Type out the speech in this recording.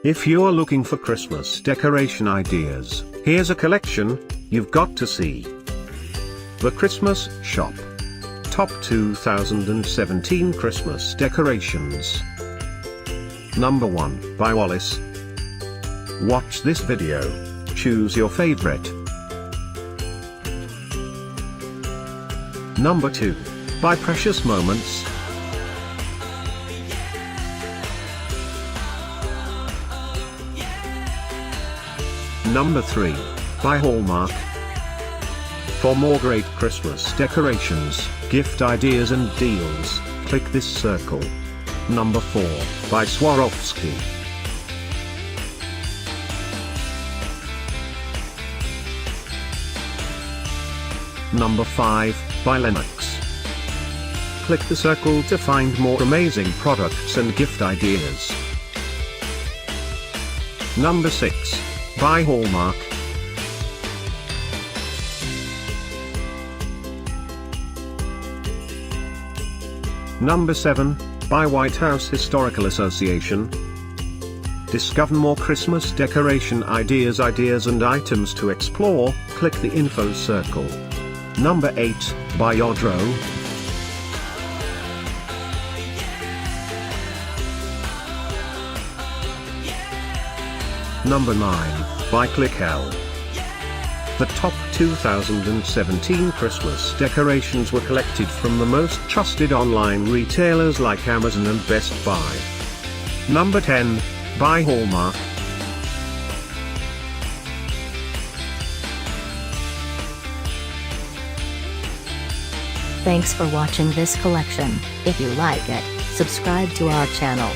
If you're looking for Christmas decoration ideas, here's a collection you've got to see. The Christmas Shop. Top 2017 Christmas Decorations. Number 1, by Wallace. Watch this video. Choose your favorite. Number 2, by Precious Moments. Number 3, by Hallmark. For more great Christmas decorations, gift ideas and deals, click this circle. Number 4, by Swarovski. Number 5, by Lenox. Click the circle to find more amazing products and gift ideas. Number 6, by Hallmark. Number 7, by White House Historical Association. Discover more Christmas decoration ideas and items to explore, click the info circle. Number 8, by Yodro. Number 9, by Kringle. The top 2017 Christmas decorations were collected from the most trusted online retailers like Amazon and Best Buy. Number 10, by Hallmark. Thanks for watching this collection. If you like it, subscribe to our channel.